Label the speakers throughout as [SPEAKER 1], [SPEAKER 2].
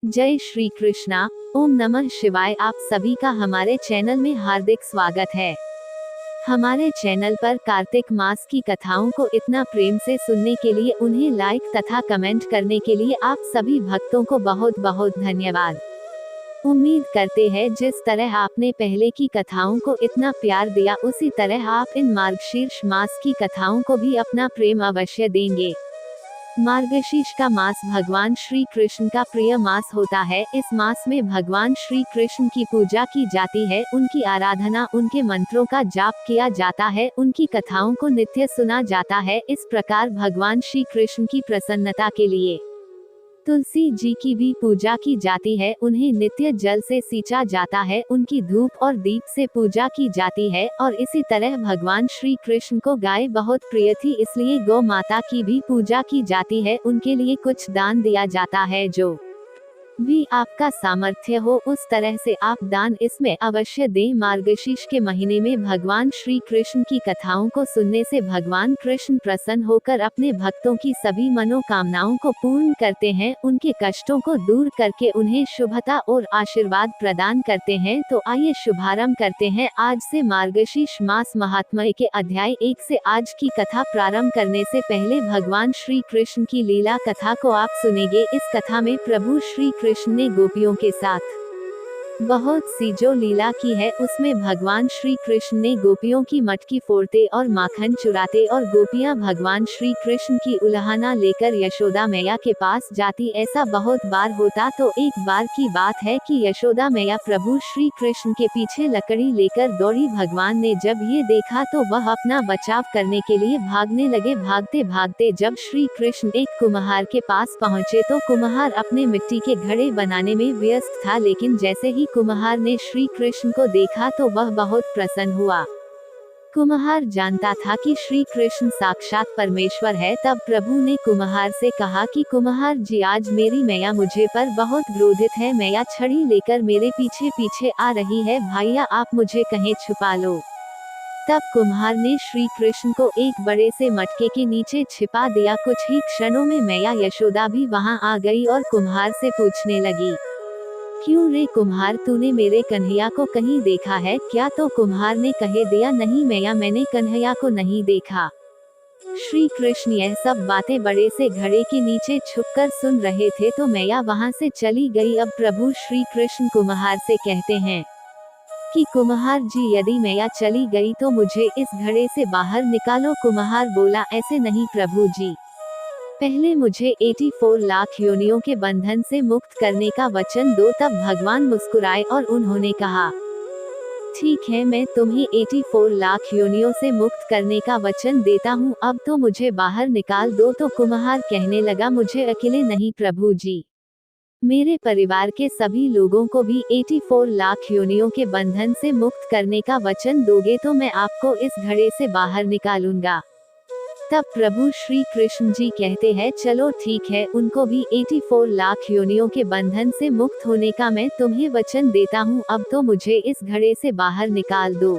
[SPEAKER 1] जय श्री कृष्णा। ओम नमः शिवाय। आप सभी का हमारे चैनल में हार्दिक स्वागत है। हमारे चैनल पर कार्तिक मास की कथाओं को इतना प्रेम से सुनने के लिए, उन्हें लाइक तथा कमेंट करने के लिए आप सभी भक्तों को बहुत बहुत धन्यवाद। उम्मीद करते हैं जिस तरह आपने पहले की कथाओं को इतना प्यार दिया, उसी तरह आप इन मार्गशीर्ष मास की कथाओं को भी अपना प्रेम अवश्य देंगे। मार्गशीर्ष का मास भगवान श्री कृष्ण का प्रिय मास होता है। इस मास में भगवान श्री कृष्ण की पूजा की जाती है, उनकी आराधना, उनके मंत्रों का जाप किया जाता है, उनकी कथाओं को नित्य सुना जाता है। इस प्रकार भगवान श्री कृष्ण की प्रसन्नता के लिए तुलसी जी की भी पूजा की जाती है, उन्हें नित्य जल से सींचा जाता है, उनकी धूप और दीप से पूजा की जाती है। और इसी तरह भगवान श्री कृष्ण को गाय बहुत प्रिय थी, इसलिए गौ माता की भी पूजा की जाती है, उनके लिए कुछ दान दिया जाता है। जो भी आपका सामर्थ्य हो उस तरह से आप दान इसमें अवश्य दें। मार्गशीर्ष के महीने में भगवान श्री कृष्ण की कथाओं को सुनने से भगवान कृष्ण प्रसन्न होकर अपने भक्तों की सभी मनोकामनाओं को पूर्ण करते हैं, उनके कष्टों को दूर करके उन्हें शुभता और आशीर्वाद प्रदान करते हैं। तो आइए शुभारंभ करते हैं आज से मार्गशीर्ष मास महात्म्य के अध्याय 1 से। आज की कथा प्रारंभ करने से पहले भगवान श्री कृष्ण की लीला कथा को आप सुनेंगे। इस कथा में प्रभु श्री कृष्ण ने गोपियों के साथ बहुत सी जो लीला की है, उसमें भगवान श्री कृष्ण ने गोपियों की मटकी फोड़ते और माखन चुराते और गोपियां भगवान श्री कृष्ण की उल्हाना लेकर यशोदा मैया के पास जाती। ऐसा बहुत बार होता। तो एक बार की बात है कि यशोदा मैया प्रभु श्री कृष्ण के पीछे लकड़ी लेकर दौड़ी। भगवान ने जब ये देखा तो वह अपना बचाव करने के लिए भागने लगे। भागते भागते जब श्री कृष्ण एक कुम्हार के पास पहुँचे तो कुम्हार अपने मिट्टी के घड़े बनाने में व्यस्त था, लेकिन जैसे ही कुम्हार ने श्री कृष्ण को देखा तो वह बहुत प्रसन्न हुआ। कुम्हार जानता था कि श्री कृष्ण साक्षात परमेश्वर है। तब प्रभु ने कुम्हार से कहा कि कुम्हार जी, आज मेरी मैया मुझे पर बहुत क्रोधित है। मैया छड़ी लेकर मेरे पीछे पीछे आ रही है, भैया आप मुझे कहीं छुपा लो। तब कुम्हार ने श्री कृष्ण को एक बड़े से मटके के नीचे छिपा दिया। कुछ ही क्षणों में मैया यशोदा भी वहां आ गई और कुम्हार से पूछने लगी, क्यों रे कुम्हार, तूने मेरे कन्हैया को कहीं देखा है क्या? तो कुम्हार ने कह दिया, नहीं मैया, मैंने कन्हैया को नहीं देखा। श्री कृष्ण यह सब बातें बड़े से घड़े के नीचे छुपकर सुन रहे थे तो मैया वहां से चली गई। अब प्रभु श्री कृष्ण कुम्हार से कहते हैं कि कुम्हार जी, यदि मैया चली गई तो मुझे इस घड़े से बाहर निकालो। कुम्हार बोला, ऐसे नहीं प्रभु जी, पहले मुझे 84 लाख योनियों के बंधन से मुक्त करने का वचन दो। तब भगवान मुस्कुराए और उन्होंने कहा, ठीक है, मैं तुम्हें 84 लाख योनियों से मुक्त करने का वचन देता हूँ, अब तो मुझे बाहर निकाल दो। तो कुम्हार कहने लगा, मुझे अकेले नहीं प्रभु जी, मेरे परिवार के सभी लोगों को भी 84 लाख योनियों के बंधन से मुक्त करने का वचन दोगे तो मैं आपको इस घड़े से बाहर निकालूंगा। तब प्रभु श्री कृष्ण जी कहते हैं, चलो ठीक है, उनको भी 84 लाख योनियों के बंधन से मुक्त होने का मैं तुम्हें वचन देता हूँ, अब तो मुझे इस घड़े से बाहर निकाल दो।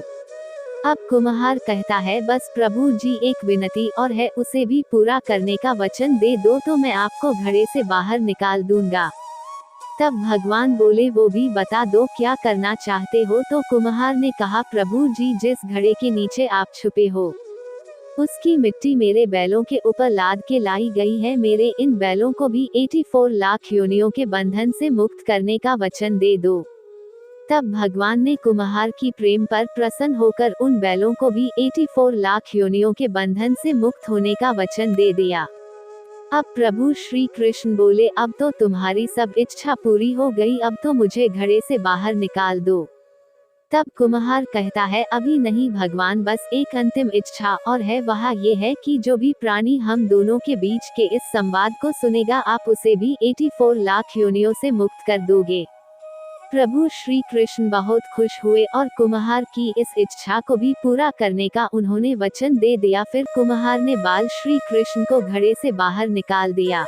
[SPEAKER 1] अब कुम्हार कहता है, बस प्रभु जी, एक विनती और है, उसे भी पूरा करने का वचन दे दो तो मैं आपको घड़े से बाहर निकाल दूंगा। तब भगवान बोले, वो भी बता दो, क्या करना चाहते हो? तो कुम्हार ने कहा, प्रभु जी, जिस घड़े के नीचे आप छुपे हो उसकी मिट्टी मेरे बैलों के ऊपर लाद के लाई गई है। मेरे इन बैलों को भी 84 लाख योनियों के बंधन से मुक्त करने का वचन दे दो। तब भगवान ने कुम्हार की प्रेम पर प्रसन्न होकर उन बैलों को भी 84 लाख योनियों के बंधन से मुक्त होने का वचन दे दिया। अब प्रभु श्री कृष्ण बोले, अब तो तुम्हारी सब इच्छा पूरी हो गई, अब तो मुझे घड़े से बाहर निकाल दो। तब कुम्हार कहता है, अभी नहीं भगवान, बस एक अंतिम इच्छा और है, वह ये है कि जो भी प्राणी हम दोनों के बीच के इस संवाद को सुनेगा, आप उसे भी 84 लाख योनियों से मुक्त कर दोगे। प्रभु श्री कृष्ण बहुत खुश हुए और कुम्हार की इस इच्छा को भी पूरा करने का उन्होंने वचन दे दिया। फिर कुम्हार ने बाल श्री कृष्ण को घड़े से बाहर निकाल दिया,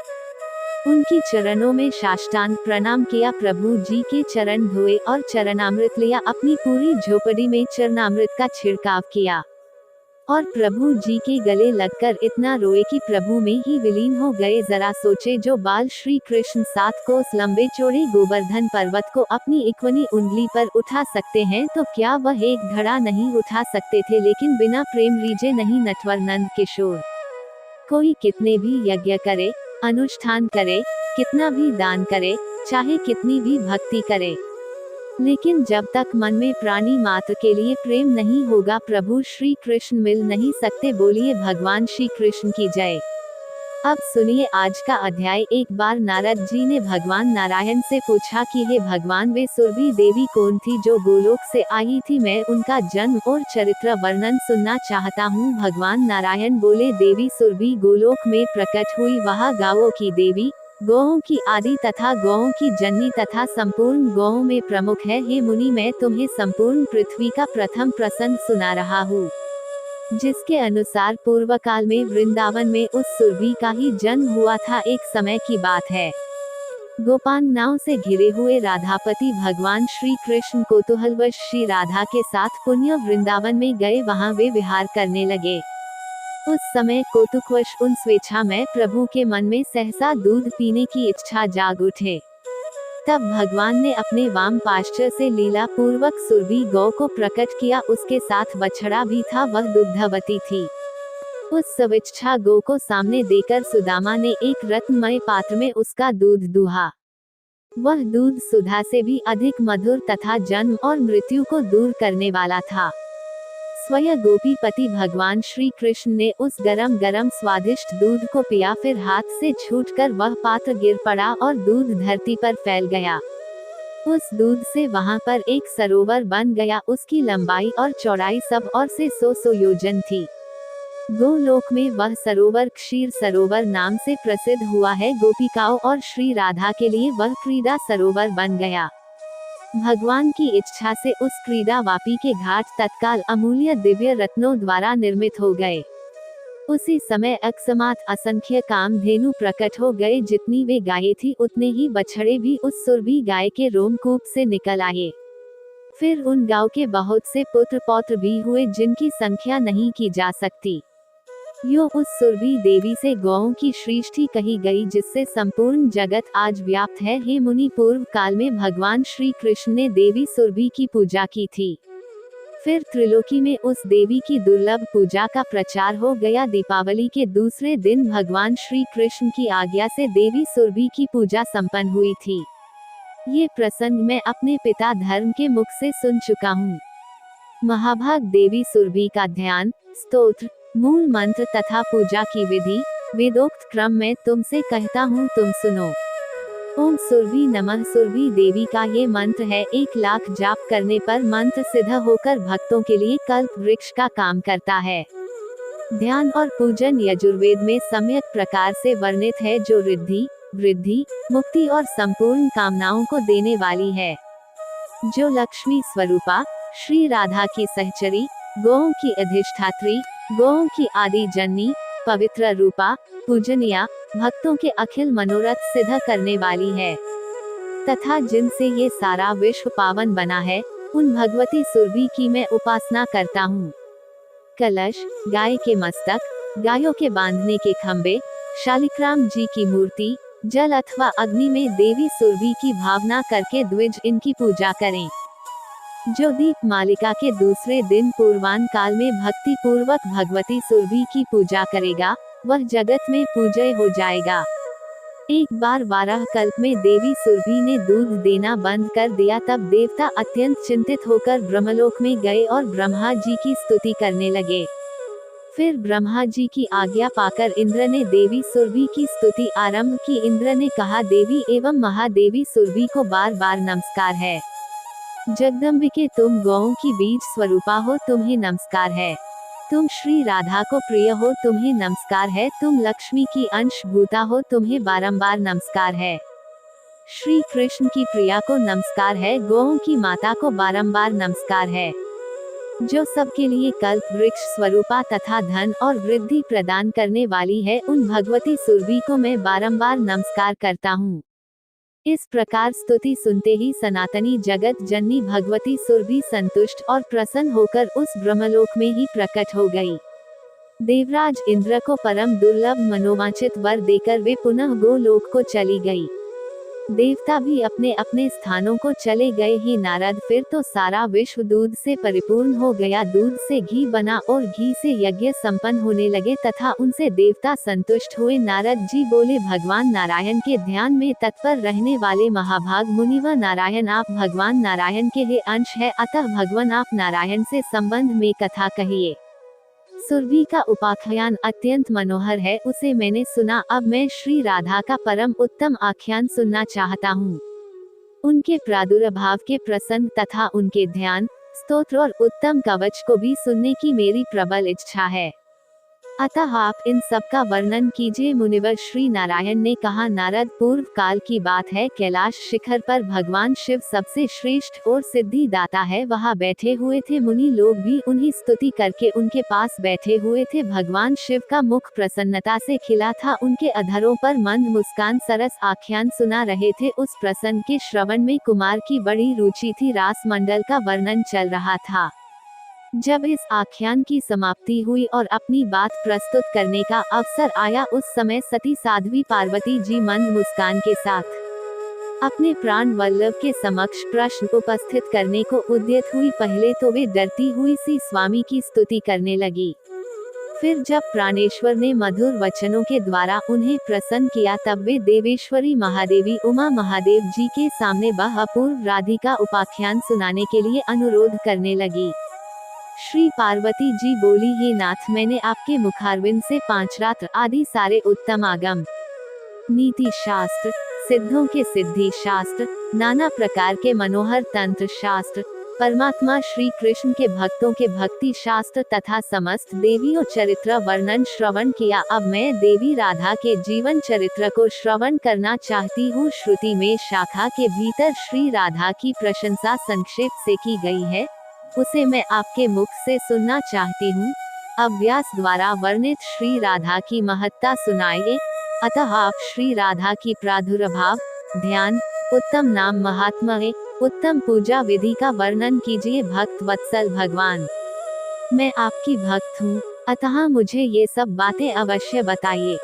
[SPEAKER 1] उनकी चरणों में साष्टांग प्रणाम किया, प्रभु जी के चरण धोए और चरणामृत लिया, अपनी पूरी झोपड़ी में चरणामृत का छिड़काव किया। और प्रभु जी के गले लगकर इतना रोए कि प्रभु में ही विलीन हो गए। जरा सोचे, जो बाल श्री कृष्ण 7 कोस लंबे चौड़े गोवर्धन पर्वत को अपनी इक्वनी उंगली पर उठा सकते हैं, तो क्या वह एक घड़ा नहीं उठा सकते थे? लेकिन बिना प्रेम रीझे नहीं नटवर नंद किशोर। कोई कितने भी यज्ञ करे, अनुष्ठान करे, कितना भी दान करे, चाहे कितनी भी भक्ति करे, लेकिन जब तक मन में प्राणी मात्र के लिए प्रेम नहीं होगा, प्रभु श्री कृष्ण मिल नहीं सकते। बोलिए भगवान श्री कृष्ण की जय। अब सुनिए आज का अध्याय। एक बार नारद जी ने भगवान नारायण से पूछा कि हे भगवान, वे सुरभि देवी कौन थी जो गोलोक से आई थी? मैं उनका जन्म और चरित्र वर्णन सुनना चाहता हूँ। भगवान नारायण बोले, देवी सुरभि गोलोक में प्रकट हुई। वह गावों की देवी, गौओं की आदि तथा गौओं की जननी तथा संपूर्ण गौओं में प्रमुख है। हे मुनि, मैं तुम्हें संपूर्ण पृथ्वी का प्रथम प्रसंग सुना रहा हूँ, जिसके अनुसार पूर्व काल में वृंदावन में उस सुरभि का ही जन्म हुआ था। एक समय की बात है, गोपांगनाओं से घिरे हुए राधापति भगवान श्री कृष्ण कौतूहलवश श्री राधा के साथ पुण्य वृंदावन में गए। वहां वे विहार करने लगे। उस समय कौतुकवश उन स्वेच्छा में प्रभु के मन में सहसा दूध पीने की इच्छा जाग उठे। तब भगवान ने अपने वाम पाश्चर से लीला पूर्वक सुरभि गौ को प्रकट किया। उसके साथ बछड़ा भी था, वह दुग्धवती थी। उस स्वेच्छा गौ को सामने देकर सुदामा ने एक रत्नमय पात्र में उसका दूध दूहा। वह दूध सुधा से भी अधिक मधुर तथा जन्म और मृत्यु को दूर करने वाला था। स्वयं गोपीपति भगवान श्री कृष्ण ने उस गरम गरम स्वादिष्ट दूध को पिया। फिर हाथ से छूटकर वह पात्र गिर पड़ा और दूध धरती पर फैल गया। उस दूध से वहां पर एक सरोवर बन गया। उसकी लंबाई और चौड़ाई सब और से 100 योजन थी। गोलोक में वह सरोवर क्षीर सरोवर नाम से प्रसिद्ध हुआ है। गोपिकाओं और श्री राधा के लिए वह क्रीड़ा सरोवर बन गया। भगवान की इच्छा से उस क्रीड़ा वापी के घाट तत्काल अमूल्य दिव्य रत्नों द्वारा निर्मित हो गए। उसी समय अकस्मात असंख्य कामधेनु प्रकट हो गए। जितनी वे गायें थी, उतने ही बछड़े भी उस सुरभि गाय के रोमकूप से निकल आए। फिर उन गायों के बहुत से पुत्र पौत्र भी हुए, जिनकी संख्या नहीं की जा सकती। यो उस सुरभि देवी से गौओं की सृष्टि कही गई, जिससे संपूर्ण जगत आज व्याप्त है। हे मुनि, पूर्व काल में भगवान श्री कृष्ण ने देवी सुरभि की पूजा की थी। फिर त्रिलोकी में उस देवी की दुर्लभ पूजा का प्रचार हो गया। दीपावली के दूसरे दिन भगवान श्री कृष्ण की आज्ञा से देवी सुरभि की पूजा संपन्न हुई थी। ये प्रसंग मैं अपने पिता धर्म के मुख से सुन चुका हूँ। महाभाग देवी सुरभि का ध्यान, स्तोत्र, मूल मंत्र तथा पूजा की विधि वेदोक्त क्रम में तुमसे कहता हूँ, तुम सुनो। ओम सुरभि नमः। सुरभि देवी का ये मंत्र है। 1 लाख जाप करने पर मंत्र सिद्ध होकर भक्तों के लिए कल्प वृक्ष का काम करता है। ध्यान और पूजन यजुर्वेद में सम्यक प्रकार से वर्णित है, जो रिद्धि, वृद्धि, मुक्ति और संपूर्ण कामनाओं को देने वाली है। जो लक्ष्मी स्वरूपा, श्री राधा की सहचरी, गौओं की अधिष्ठात्री, गौओं की आदि जननी, पवित्र रूपा, पूजनिया, भक्तों के अखिल मनोरथ सिद्ध करने वाली है, तथा जिनसे ये सारा विश्व पावन बना है, उन भगवती सुरभि की मैं उपासना करता हूँ। कलश, गाय के मस्तक, गायों के बांधने के खंबे, शालिग्राम जी की मूर्ति, जल अथवा अग्नि में देवी सुरभि की भावना करके द्विज इनकी पूजा करें। जो दीप मालिका के दूसरे दिन पूर्वान काल में भक्ति पूर्वक भगवती सुरभि की पूजा करेगा, वह जगत में पूज्य हो जाएगा। एक बार 12 कल्प में देवी सुरभि ने दूध देना बंद कर दिया। तब देवता अत्यंत चिंतित होकर ब्रह्मलोक में गए और ब्रह्मा जी की स्तुति करने लगे। फिर ब्रह्मा जी की आज्ञा पाकर इंद्र ने देवी सुरभि की स्तुति आरंभ की। इंद्र ने कहा, देवी एवं महादेवी सुरभि को बार बार नमस्कार है। जगदम्बिके, तुम गौओं की बीज स्वरूपा हो, तुम्हें नमस्कार है। तुम श्री राधा को प्रिय हो, तुम्हें नमस्कार है। तुम लक्ष्मी की अंश भूता हो, तुम्हें बारंबार नमस्कार है। श्री कृष्ण की प्रिया को नमस्कार है। गौओं की माता को बारंबार नमस्कार है। जो सबके लिए कल्प वृक्ष स्वरूपा तथा धन और वृद्धि प्रदान करने वाली है, उन भगवती सुरभि को मैं बारंबार नमस्कार करता हूँ। इस प्रकार स्तुति सुनते ही सनातनी जगत जननी भगवती सुरभि संतुष्ट और प्रसन्न होकर उस ब्रह्मलोक में ही प्रकट हो गई। देवराज इंद्र को परम दुर्लभ मनोवांछित वर देकर वे पुनः गोलोक को चली गई। देवता भी अपने अपने स्थानों को चले गए। ही नारद, फिर तो सारा विश्व दूध से परिपूर्ण हो गया, दूध से घी बना और घी से यज्ञ संपन्न होने लगे तथा उनसे देवता संतुष्ट हुए। नारद जी बोले, भगवान नारायण के ध्यान में तत्पर रहने वाले महाभाग मुनिवर नारायण, आप भगवान नारायण के ही अंश है, अतः भगवान आप नारायण से संबंध में कथा कहिए। सुरभि का उपाख्यान अत्यंत मनोहर है, उसे मैंने सुना। अब मैं श्री राधा का परम उत्तम आख्यान सुनना चाहता हूँ। उनके प्रादुर्भाव के प्रसंग तथा उनके ध्यान, स्तोत्र और उत्तम कवच को भी सुनने की मेरी प्रबल इच्छा है, अतः आप इन सब का वर्णन कीजिए। मुनिवर श्री नारायण ने कहा, नारद, पूर्व काल की बात है, कैलाश शिखर पर भगवान शिव सबसे श्रेष्ठ और सिद्धि दाता है, वहाँ बैठे हुए थे। मुनि लोग भी उन्हीं स्तुति करके उनके पास बैठे हुए थे। भगवान शिव का मुख प्रसन्नता से खिला था, उनके अधरों पर मंद मुस्कान सरस आख्यान सुना रहे थे। उस प्रसंग के श्रवण में कुमार की बड़ी रुचि थी। रास मंडल का वर्णन चल रहा था। जब इस आख्यान की समाप्ति हुई और अपनी बात प्रस्तुत करने का अवसर आया, उस समय सती साध्वी पार्वती जी मंद मुस्कान के साथ अपने प्राण वल्लभ के समक्ष प्रश्न उपस्थित करने को उद्यत हुई। पहले तो वे डरती हुई सी स्वामी की स्तुति करने लगी, फिर जब प्राणेश्वर ने मधुर वचनों के द्वारा उन्हें प्रसन्न किया, तब वे देवेश्वरी महादेवी उमा महादेव जी के सामने वह अपूर्व राधिका उपाख्यान सुनाने के लिए अनुरोध करने लगी। श्री पार्वती जी बोली, हे नाथ, मैंने आपके मुखारविंद से 5 रात्र आदि सारे उत्तम आगम, नीति शास्त्र, सिद्धों के सिद्धि शास्त्र, नाना प्रकार के मनोहर तंत्र शास्त्र, परमात्मा श्री कृष्ण के भक्तों के भक्ति शास्त्र तथा समस्त देवियों चरित्र वर्णन श्रवण किया। अब मैं देवी राधा के जीवन चरित्र को श्रवण करना चाहती हूँ। श्रुति में शाखा के भीतर श्री राधा की प्रशंसा संक्षेप से की गई है, उसे मैं आपके मुख से सुनना चाहती हूँ। अब व्यास द्वारा वर्णित श्री राधा की महत्ता सुनाइए। अतः आप श्री राधा की प्रादुर्भाव, ध्यान, उत्तम नाम महात्म्य, उत्तम पूजा विधि का वर्णन कीजिए। भक्त वत्सल भगवान, मैं आपकी भक्त हूँ, अतः मुझे ये सब बातें अवश्य बताइए।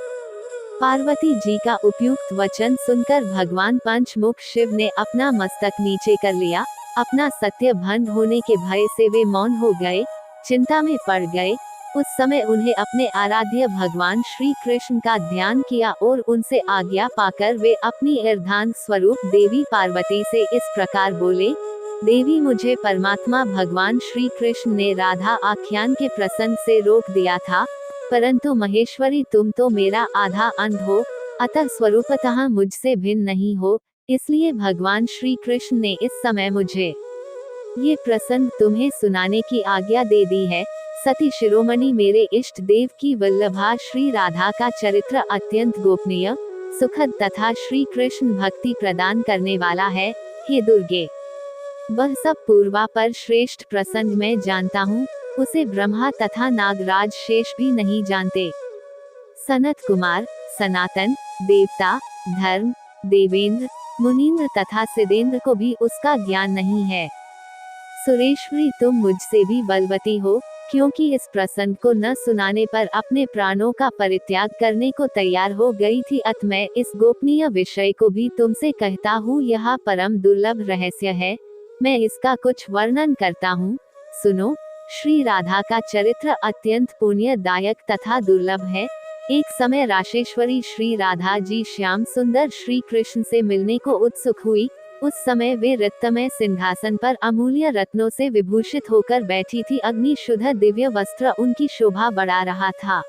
[SPEAKER 1] पार्वती जी का उपयुक्त वचन सुनकर भगवान पंचमुख शिव ने अपना मस्तक नीचे कर लिया। अपना सत्य भंग होने के भय से वे मौन हो गए, चिंता में पड़ गए। उस समय उन्हें अपने आराध्य भगवान श्री कृष्ण का ध्यान किया और उनसे आज्ञा पाकर वे अपनी अर्धांग स्वरूप देवी पार्वती से इस प्रकार बोले, देवी, मुझे परमात्मा भगवान श्री कृष्ण ने राधा आख्यान के प्रसंग से रोक दिया था, परंतु महेश्वरी, तुम तो मेरा आधा अंध हो, अतः स्वरूपतः मुझसे भिन्न नहीं हो, इसलिए भगवान श्री कृष्ण ने इस समय मुझे ये प्रसंग तुम्हें सुनाने की आज्ञा दे दी है। सती शिरोमणि, मेरे इष्ट देव की वल्लभा श्री राधा का चरित्र अत्यंत गोपनीय, सुखद तथा श्री कृष्ण भक्ति प्रदान करने वाला है। हे दुर्गे, वह सब पूर्वा पर श्रेष्ठ प्रसंग मैं जानता हूँ, उसे ब्रह्मा तथा नागराज शेष भी नहीं जानते। सनत कुमार, सनातन, देवता, धर्म, देवेंद्र, मुनीन्द्र तथा सिद्धेंद्र को भी उसका ज्ञान नहीं है। सुरेश्वरी, तुम मुझसे भी बलवती हो, क्योंकि इस प्रसंग को न सुनाने पर अपने प्राणों का परित्याग करने को तैयार हो गई थी। अतः मैं इस गोपनीय विषय को भी तुमसे कहता हूँ, यह परम दुर्लभ रहस्य है, मैं इसका कुछ वर्णन करता हूँ, सुनो। श्री राधा का चरित्र अत्यंत पुण्यदायक तथा दुर्लभ है। एक समय राशेश्वरी श्री राधा जी श्याम सुंदर श्री कृष्ण से मिलने को उत्सुक हुई। उस समय वे रत्नमय सिंहासन पर अमूल्य रत्नों से विभूषित होकर बैठी थी। अग्नि शुद्ध दिव्य वस्त्र उनकी शोभा बढ़ा रहा था।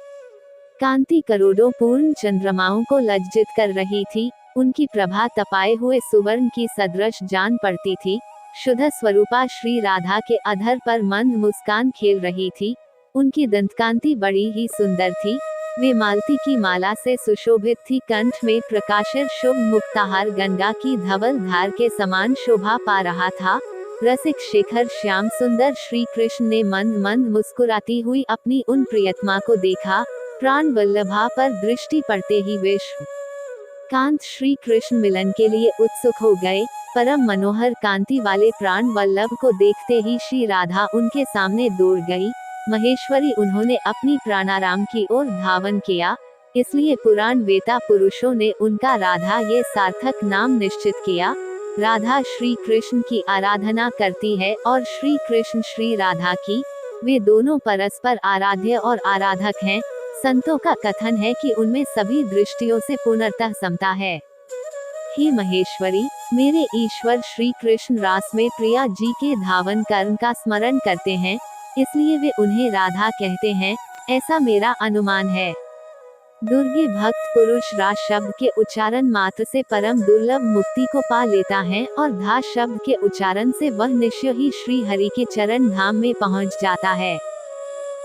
[SPEAKER 1] कांति करोड़ों पूर्ण चंद्रमाओं को लज्जित कर रही थी। उनकी प्रभा तपाए हुए सुवर्ण की सदृश जान पड़ती थी। शुद्ध स्वरूपा श्री राधा के अधर पर मंद मुस्कान खेल रही थी। उनकी दंतकांति बड़ी ही सुंदर थी। वे मालती की माला से सुशोभित थी। कंठ में प्रकाशित शुभ मुक्ताहार गंगा की धवल धार के समान शोभा पा रहा था। रसिक शेखर श्याम सुंदर श्री कृष्ण ने मंद मंद मुस्कुराती हुई अपनी उन प्रियतमा को देखा। प्राण वल्लभा पर दृष्टि पड़ते ही विश्व कांत श्री कृष्ण मिलन के लिए उत्सुक हो गए। परम मनोहर कांति वाले प्राण वल्लभ को देखते ही श्री राधा उनके सामने दौड़ गई। महेश्वरी उन्होंने अपनी प्राणाराम की ओर धावन किया, इसलिए पुराण वेता पुरुषों ने उनका राधा ये सार्थक नाम निश्चित किया। राधा श्री कृष्ण की आराधना करती है और श्री कृष्ण श्री राधा की, वे दोनों परस्पर आराध्य और आराधक हैं। संतों का कथन है कि उनमें सभी दृष्टियों से पूर्णतः समता है। हे महेश्वरी, मेरे ईश्वर श्री कृष्ण रास में प्रिया जी के धावन कर्म का स्मरण करते हैं, इसलिए वे उन्हें राधा कहते हैं, ऐसा मेरा अनुमान है। दुर्गे भक्त पुरुष रा शब्द के उच्चारण मात्र से परम दुर्लभ मुक्ति को पा लेता है और धा शब्द के उच्चारण से वह निश्चय ही श्री हरि के चरण धाम में पहुंच जाता है।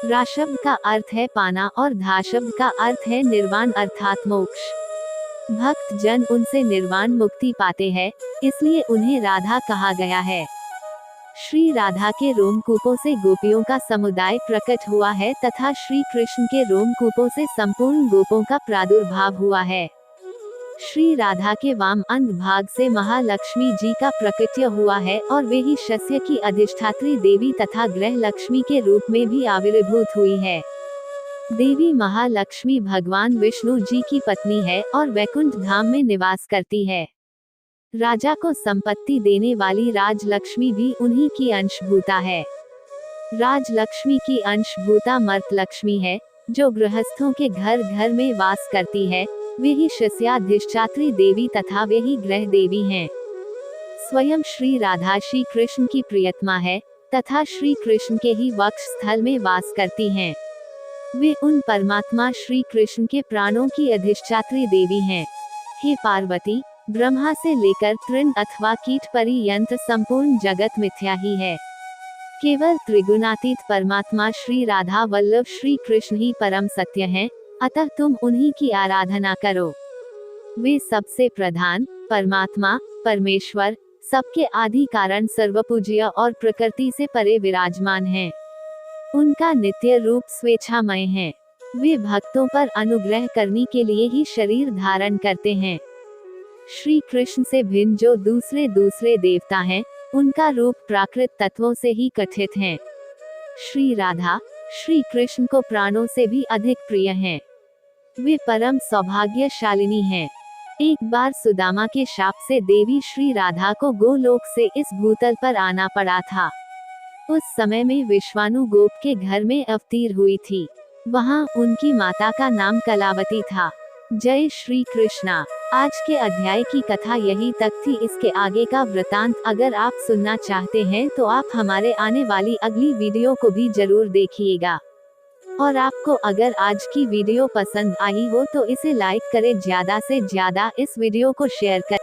[SPEAKER 1] रा शब्द का अर्थ है पाना और धा शब्द का अर्थ है निर्वाण अर्थात मोक्ष। भक्त जन उनसे निर्वाण मुक्ति पाते हैं, इसलिए उन्हें राधा कहा गया है। श्री राधा के रोमकूपों से गोपियों का समुदाय प्रकट हुआ है तथा श्री कृष्ण के रोमकूपों से संपूर्ण गोपों का प्रादुर्भाव हुआ है। श्री राधा के वाम अंग भाग से महालक्ष्मी जी का प्रकट्य हुआ है और वे ही शस्य की अधिष्ठात्री देवी तथा ग्रह लक्ष्मी के रूप में भी आविर्भूत हुई है। देवी महालक्ष्मी भगवान विष्णु जी की पत्नी है और वैकुंठ धाम में निवास करती है। राजा को संपत्ति देने वाली राजलक्ष्मी भी उन्हीं की अंशभूता है। राजलक्ष्मी की अंशभूता मर्तलक्ष्मी है, जो गृहस्थों के घर घर में वास करती है। वे ही शस्याधिष्ठात्री देवी तथा वे ही ग्रह देवी हैं। स्वयं श्री राधा श्री कृष्ण की प्रियतमा है तथा श्री कृष्ण के ही वक्ष स्थल में वास करती हैं। वे उन परमात्मा श्री कृष्ण के प्राणों की अधिष्ठात्री देवी हैं। हे पार्वती, ब्रह्मा से लेकर तृण अथवा कीट पर्यंत संपूर्ण जगत मिथ्या ही है। केवल त्रिगुणातीत परमात्मा श्री राधा वल्लभ श्री कृष्ण ही परम सत्य हैं, अतः तुम उन्हीं की आराधना करो। वे सबसे प्रधान, परमात्मा, परमेश्वर, सबके आदि कारण सर्वपूज्य और प्रकृति से परे विराजमान हैं। उनका नित्य रूप स्वेच्छामय है। वे भक्तों पर अनुग्रह करने के लिए ही शरीर धारण करते हैं। श्री कृष्ण से भिन्न जो दूसरे देवता हैं, उनका रूप प्राकृत तत्वों से ही गठित है। श्री राधा श्री कृष्ण को प्राणों से भी अधिक प्रिय हैं। वे परम सौभाग्यशालिनी हैं। एक बार सुदामा के शाप से देवी श्री राधा को गोलोक से इस भूतल पर आना पड़ा था। उस समय में विश्वानु गोप के घर में अवतीर हुई थी। वहाँ उनकी माता का नाम कलावती था। जय श्री कृष्णा। आज के अध्याय की कथा यही तक थी। इसके आगे का वृतांत अगर आप सुनना चाहते हैं तो आप हमारे आने वाली अगली वीडियो को भी जरूर देखिएगा। और आपको अगर आज की वीडियो पसंद आई हो तो इसे लाइक करें, ज्यादा से ज्यादा इस वीडियो को शेयर करें।